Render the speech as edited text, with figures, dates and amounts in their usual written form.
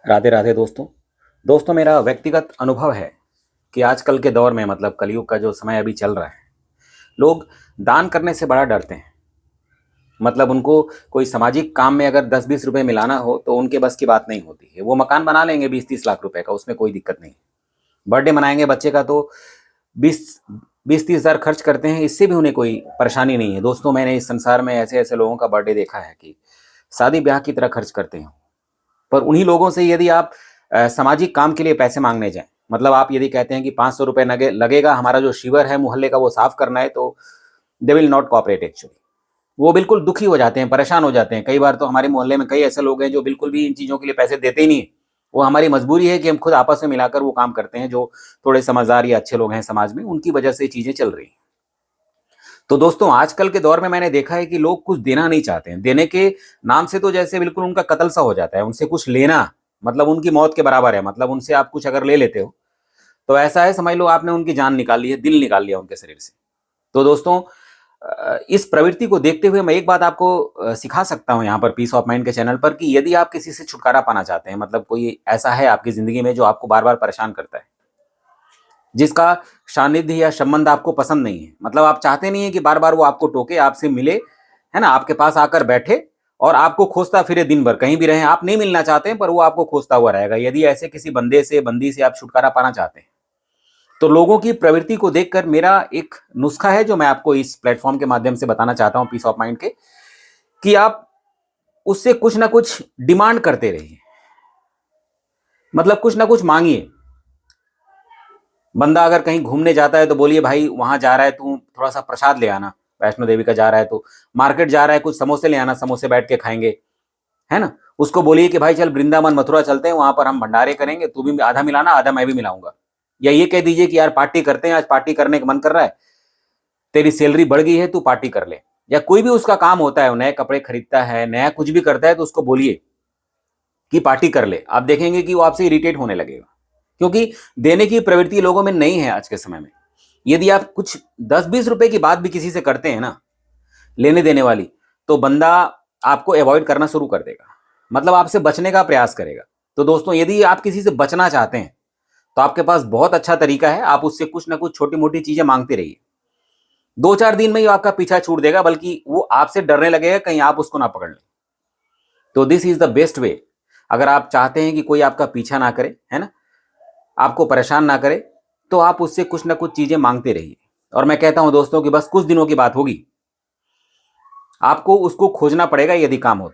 राधे राधे दोस्तों। मेरा व्यक्तिगत अनुभव है कि आजकल के दौर में मतलब कलयुग का जो समय अभी चल रहा है, लोग दान करने से बड़ा डरते हैं। मतलब उनको कोई सामाजिक काम में अगर 10-20 रुपए मिलाना हो तो उनके बस की बात नहीं होती है। वो मकान बना लेंगे 20-30 लाख रुपए का, उसमें कोई दिक्कत नहीं है। बर्थडे मनाएंगे बच्चे का तो 20-30 हज़ार खर्च करते हैं, इससे भी उन्हें कोई परेशानी नहीं है। दोस्तों, मैंने इस संसार में ऐसे ऐसे लोगों का बर्थडे देखा है कि शादी ब्याह की तरह खर्च करते हैं। पर उन्हीं लोगों से यदि आप सामाजिक काम के लिए पैसे मांगने जाएं, मतलब आप यदि कहते हैं कि 500 रुपये लगेगा, हमारा जो शिविर है मोहल्ले का वो साफ करना है, तो they will not cooperate actually. वो बिल्कुल दुखी हो जाते हैं, परेशान हो जाते हैं। कई बार तो हमारे मोहल्ले में कई ऐसे लोग हैं जो बिल्कुल भी इन चीज़ों के लिए पैसे देते ही नहीं है। वो हमारी मजबूरी है कि हम खुद आपस में मिलाकर वो काम करते हैं। जो थोड़े समझदार या अच्छे लोग हैं समाज में, उनकी वजह से चीज़ें चल रही हैं। तो दोस्तों, आजकल के दौर में मैंने देखा है कि लोग कुछ देना नहीं चाहते हैं। देने के नाम से तो जैसे बिल्कुल उनका कत्ल सा हो जाता है। उनसे कुछ लेना मतलब उनकी मौत के बराबर है। मतलब उनसे आप कुछ अगर ले लेते हो तो ऐसा है, समझ लो आपने उनकी जान निकाल ली है, दिल निकाल लिया उनके शरीर से। तो दोस्तों, इस प्रवृत्ति को देखते हुए मैं एक बात आपको सिखा सकता हूँ यहाँ पर पीस ऑफ माइंड के चैनल पर, कि यदि आप किसी से छुटकारा पाना चाहते हैं, मतलब कोई ऐसा है आपकी जिंदगी में जो आपको बार बार परेशान करता है, जिसका सानिध्य या संबंध आपको पसंद नहीं है, मतलब आप चाहते नहीं है कि बार बार वो आपको टोके, आपसे मिले, है ना, आपके पास आकर बैठे और आपको खोजता फिरे दिन भर, कहीं भी रहें, आप नहीं मिलना चाहते हैं पर वो आपको खोजता हुआ रहेगा। यदि ऐसे किसी बंदे से, बंदी से आप छुटकारा पाना चाहते हैं, तो लोगों की प्रवृत्ति को देखकर मेरा एक नुस्खा है जो मैं आपको इस प्लेटफॉर्म के माध्यम से बताना चाहता हूं, पीस ऑफ माइंड के, कि आप उससे कुछ ना कुछ डिमांड करते रहिए। मतलब कुछ ना कुछ मांगिए। बंदा अगर कहीं घूमने जाता है तो बोलिए, भाई वहां जा रहा है तू थोड़ा सा प्रसाद ले आना, वैष्णो देवी का जा रहा है तो मार्केट जा रहा है, कुछ समोसे ले आना, समोसे बैठ के खाएंगे, है ना। उसको बोलिए कि भाई चल वृंदावन मथुरा चलते हैं, वहां पर हम भंडारे करेंगे, तू भी आधा मिलाना, आधा मैं भी मिलाऊंगा। या ये कह दीजिए कि यार पार्टी करते हैं, आज पार्टी करने का मन कर रहा है, तेरी सैलरी बढ़ गई है, तू पार्टी कर ले। या कोई भी उसका काम होता है, नए कपड़े खरीदता है, नया कुछ भी करता है, तो उसको बोलिए कि पार्टी कर ले। आप देखेंगे कि वो आपसे इरिटेट होने लगेगा, क्योंकि देने की प्रवृत्ति लोगों में नहीं है आज के समय में। यदि आप कुछ 10-20 रुपए की बात भी किसी से करते हैं ना, लेने देने वाली, तो बंदा आपको अवॉइड करना शुरू कर देगा, मतलब आपसे बचने का प्रयास करेगा। तो दोस्तों, यदि आप किसी से बचना चाहते हैं तो आपके पास बहुत अच्छा तरीका है, आप उससे कुछ ना कुछ छोटी मोटी चीजें मांगते रहिए। 2-4 दिन में ही आपका पीछा छूट देगा, बल्कि वो आपसे डरने लगेगा कहीं आप उसको ना पकड़ लें। तो this is the best way. अगर आप चाहते हैं कि कोई आपका पीछा ना करे, है ना, आपको परेशान ना करे, तो आप उससे कुछ ना कुछ चीजें मांगते रहिए। और मैं कहता हूं दोस्तों कि बस कुछ दिनों की बात होगी, आपको उसको खोजना पड़ेगा यदि काम हो तो।